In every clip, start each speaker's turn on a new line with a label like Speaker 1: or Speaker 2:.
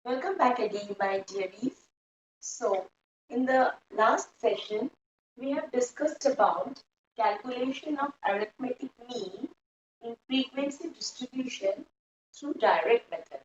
Speaker 1: Welcome back again, my dearies. So, in the last session, we have discussed about calculation of arithmetic mean in frequency distribution through direct method.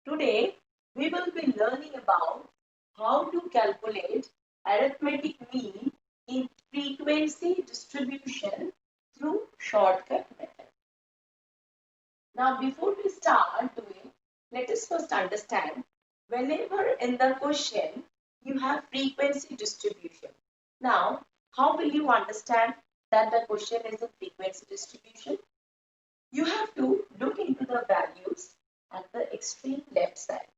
Speaker 1: Today, we will be learning about how to calculate arithmetic mean in frequency distribution through shortcut method. Now, before we start doing, let us first understand whenever in the question you have frequency distribution. Now, how will you understand that the question is a frequency distribution? You have to look into the values at the extreme left side.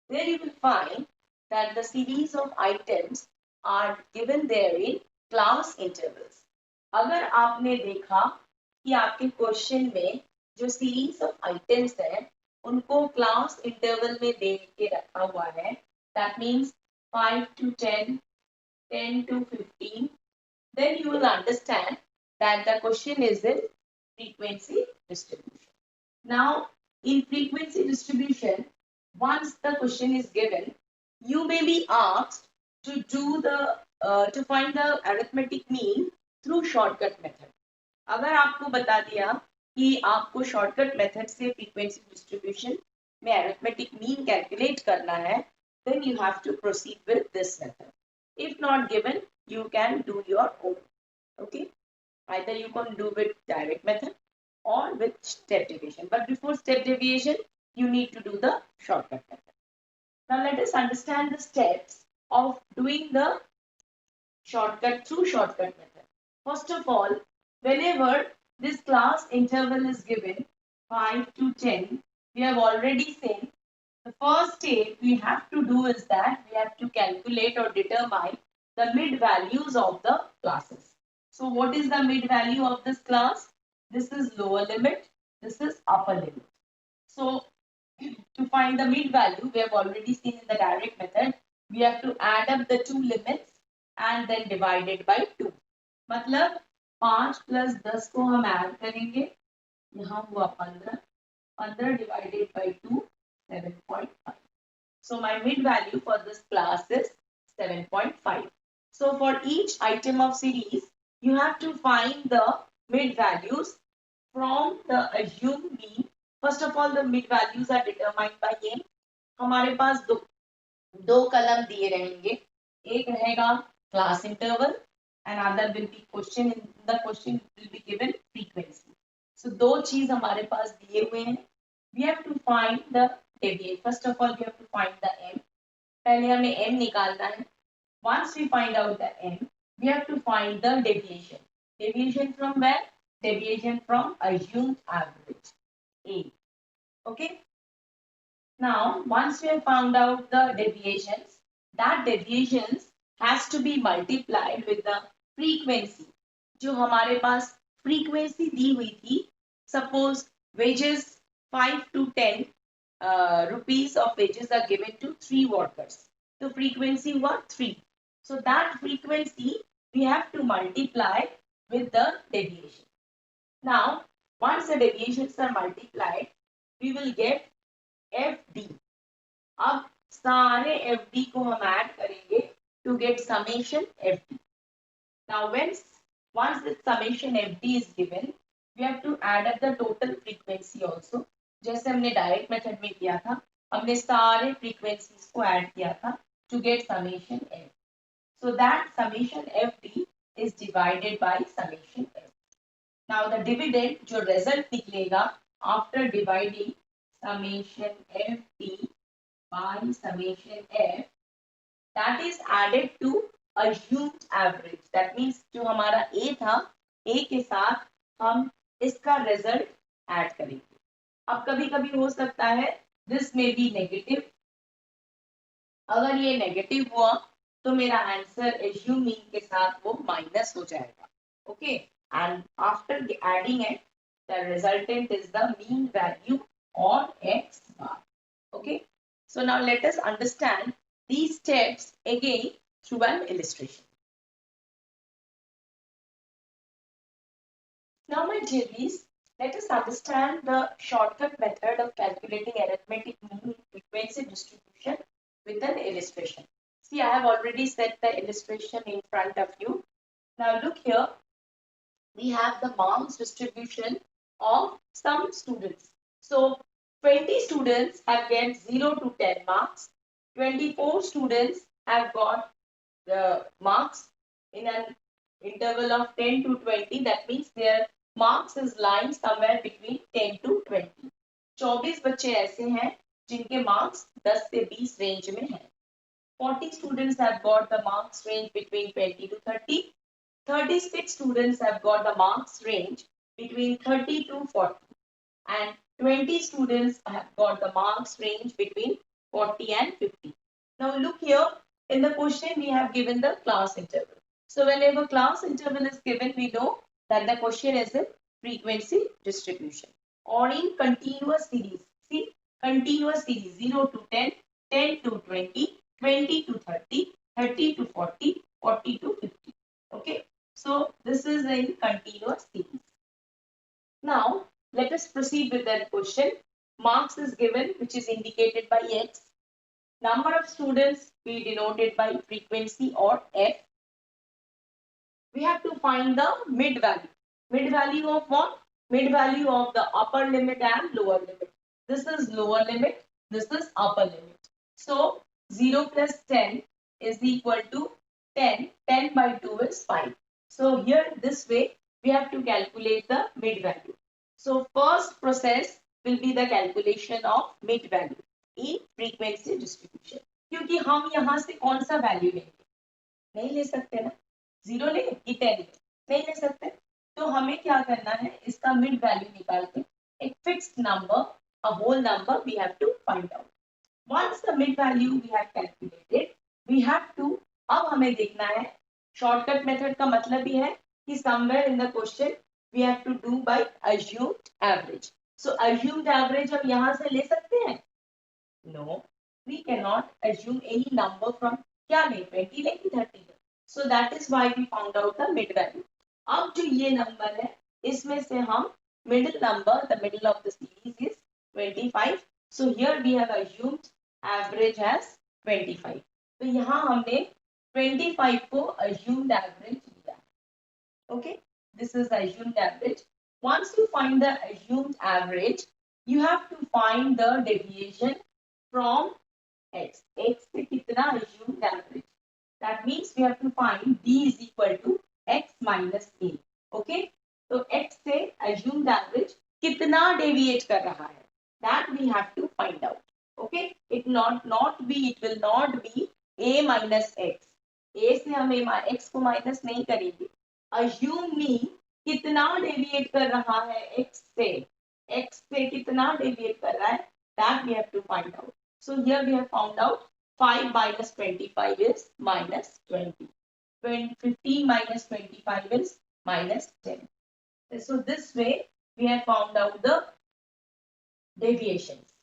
Speaker 1: There you will find that the series of items are given there in class intervals. अगर आपने देखा कि आपके question में जो series of items है उनको class interval में दे के रखा हुआ है, that means 5 to 10, 10 to 15, then you will understand that the question is in frequency distribution. Now, in frequency distribution, once the question is given, you may be asked to do to find the arithmetic mean through shortcut method. अगर आपको बता दिया कि आपको shortcut method से frequency distribution में arithmetic mean calculate करना है, then you have to proceed with this method. If not given, you can do your own. Okay, either you can do with direct method or with step deviation. But before step deviation, you need to do the shortcut method. Now let us understand the steps of doing the shortcut through shortcut method. First of all, whenever this class interval is given 5 to 10, we have already seen the first step we have to do is that we have to calculate or determine the mid values of the classes. So what is the mid value of this class? This is lower limit, this is upper limit. So to find the mid value, we have already seen in the direct method, we have to add up the two limits and then divide it by 2. मतलब 5 plus 10 को हम add करेंगे, यहाँ हुआ 15, 15 divided by 2, 7.5. So my mid value for this class is 7.5. So for each item of series, you have to find the mid values from the assumed mean. First of all, the mid values are determined by m. हमारे पास दो कलम दिए रहेंगे, एक रहेगा class interval, another will be question. In the question will be given frequency. So दो चीज हमारे पास दिए हुए हैं. We have to find the deviation. First of all, we have to find the m. पहले हमें m निकालना है. Once we find out the m, we have to find the deviation. Deviation from where? Deviation from assumed average, A. Okay. Now, once we have found out the deviations, that deviations has to be multiplied with the frequency. जो हमारे पास frequency दी हुई थी, suppose wages 5 to 10 rupees of wages are given to 3 workers. So frequency was 3. So that frequency we have to multiply with the deviation. Now, once the deviations are multiplied, we will get FD. अब सारे FD को हम add करेंगे to get summation FD. Now, once the summation FD is given, we have to add up the total frequency also. जैसे हमने direct method में किया था, हमने सारे frequencies को ऐड किया था to get summation F. So that summation FD is divided by summation F. Now the dividend जो result निकलेगा after dividing summation FD by summation F, that is added to assumed average. That means जो हमारा A था, A के साथ हम इसका result add करेंगे. अब कभी कभी हो सकता है this may be negative. अगर ये negative हुआ तो मेरा आंसर assume mean के साथ वो माइनस हो जाएगा. Okay, and after adding it, the resultant is the mean value or x bar. Okay, so now let us understand these steps again through an illustration. Now, my dearies, let us understand the shortcut method of calculating arithmetic mean in frequency distribution with an illustration. See, I have already set the illustration in front of you. Now look here, we have the marks distribution of some students. So 20 students have get 0 to 10 marks. 24 students have got the marks in an interval of 10 to 20. That means their marks is lying somewhere between 10 to 20. 24 बच्चे ऐसे हैं जिनके marks 10 से 20 range में हैं. 40 students have got the marks range between 20 to 30. 36 students have got the marks range between 30 to 40. And 20 students have got the marks range between 40 and 50. Now look here, in the question we have given the class interval. So whenever class interval is given, we know that the question is in frequency distribution or in continuous series. See, continuous series 0 to 10, 10 to 20, 20 to 30, 30 to 40, 40 to 50. Okay, so this is in continuous series. Now let us proceed with that question. Marks is given, which is indicated by X. Number of students we denoted by frequency or F. We have to find the mid value. Mid value of what? Mid value of the upper limit and lower limit. This is lower limit. This is upper limit. So 0 plus 10 is equal to 10. 10 by 2 is 5. So here this way we have to calculate the mid value. So first process will be the calculation of mid value in frequency distribution. क्योंकि हम यहाँ से कौन सा value लेंगे? नहीं ले सकते ना. 0 ले कि 10 ले? नहीं ले सकते. तो हमें क्या करना है? इसका मिड वैल्यू निकाल के एक fixed number, a whole number we have to find out. Once the mid value we have calculated, we have to, अब हमें देखना है, shortcut method का मतलब ही है कि somewhere in the question we have to do by assumed average. So assumed average हम यहाँ से ले सकते हैं? No, we cannot assume any number from क्या ले, 20 ले कि 30 ले. So that is why we found out the mid value. अब जो ये number है, इसमें से हम middle number, the middle of the series is 25. So here we have assumed average as 25. तो यहाँ हमने 25 को assumed average लिया. Okay, this is assumed average. Once you find the assumed average, you have to find the deviation from x. X से कितना assumed average? That means we have to find d is equal to x minus a. Okay, तो x से assumed average कितना deviate कर रहा है? That we have to find out. Okay, it will not be a minus x. a से हम x को minus नहीं करेंगे. Assume me कितना deviate कर रहा है x से कितना deviate कर रहा है? That we have to find out. So here we have found out 5 minus 25 is minus 20. 15 minus 25 is minus 10. So this way we have found out the deviations.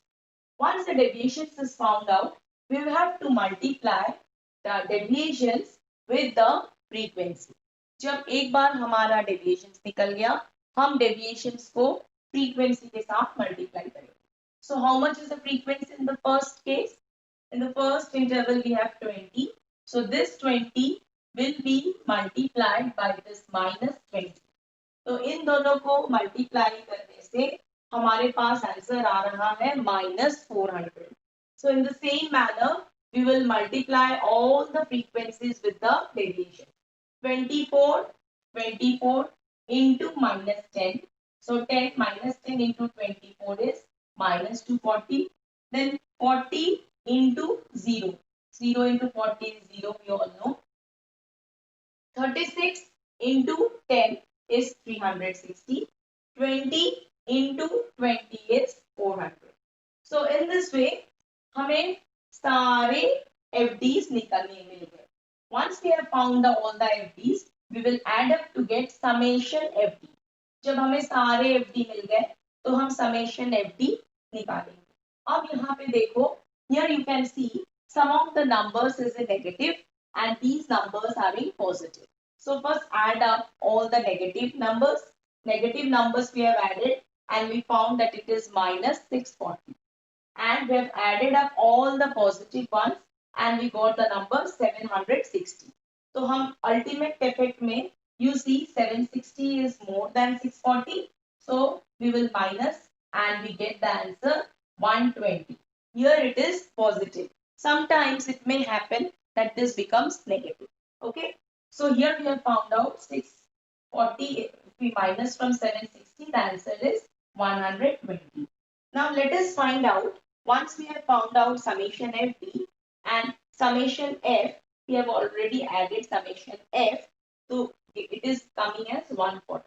Speaker 1: Once the deviations is found out, we will have to multiply the deviations with the frequency. जब एक बार हमारा deviations निकल गया, हम deviations को frequency के साथ multiply करेंगे. So how much is the frequency in the first case? In the first interval we have 20. So this 20 will be multiplied by this minus 20. तो इन दोनों को multiply करने से हमारे पास आंसर आ रहा है minus 400. So in the same manner, we will multiply all the frequencies with the deviation. 24 into minus 10. So 10 minus 10 into 24 is minus 240. Then 40 into 0. 0 into 40 is 0, we all know. 36 into 10 is 360. 20 into 20 is 400. So in this way, हमें सारे FDs निकालने मिल गए. Once we have found all the FDs, we will add up to get summation FD. जब हमें सारे FD मिल गए, तो हम summation FD निकालेंगे. अब यहाँ पे देखो, here you can see some of the numbers is a negative and these numbers are in positive. So first add up all the negative numbers. Negative numbers we have added and we found that it is minus 640. and we have added up all the positive ones and we got the number 760. So हम ultimate effect में you see 760 is more than 640. So we will minus and we get the answer 120. Here it is positive. Sometimes it may happen that this becomes negative. Okay. So here we have found out 640. If we minus from 760, the answer is 120. Now let us find out, once we have found out summation FD and summation F, we have already added summation F, so it is coming as 140.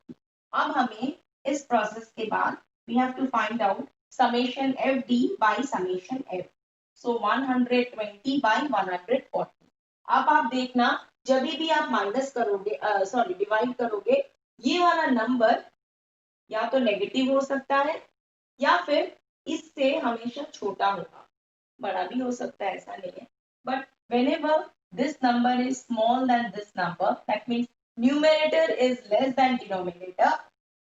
Speaker 1: अब हमें इस process के बाद we have to find out summation FD by summation F. So 120 by 140. अब आप देखना जब भी आप माइनस करोगे सॉरी डिवाइड करोगे ये वाला नंबर या तो नेगेटिव हो सकता है या फिर इससे हमेशा छोटा होगा, बड़ा भी हो सकता है, ऐसा नहीं है. But whenever this number is small than this number, that means numerator is less than denominator,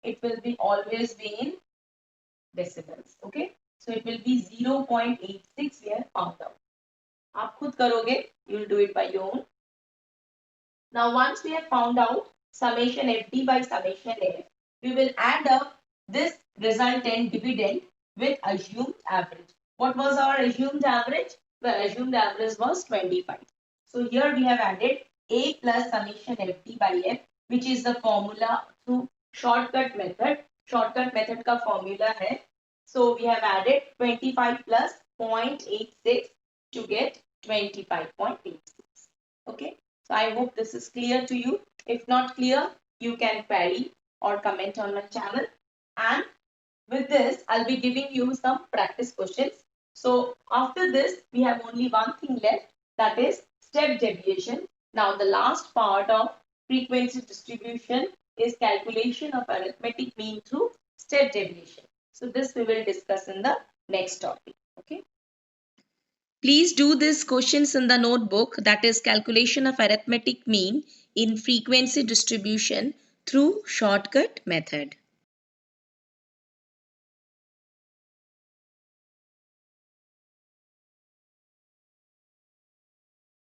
Speaker 1: it will be always be in decimals. Okay, so it will be 0.86 we have found out. आप खुद करोगे, you will do it by your own. Now once we have found out summation FD by summation F, we will add up this resultant dividend with assumed average. What was our assumed average? The assumed average was 25. So here we have added A plus summation FD by F, which is the formula through shortcut method. Shortcut method का formula है. So we have added 25 plus 0.86 to get 25.86. Okay. So I hope this is clear to you. If not clear, you can query or comment on my channel. And with this, I'll be giving you some practice questions. So after this, we have only one thing left, that is step deviation. Now the last part of frequency distribution is calculation of arithmetic mean through step deviation. So this we will discuss in the next topic. Okay. Please do these questions in the notebook, that is calculation of arithmetic mean in frequency distribution through shortcut method.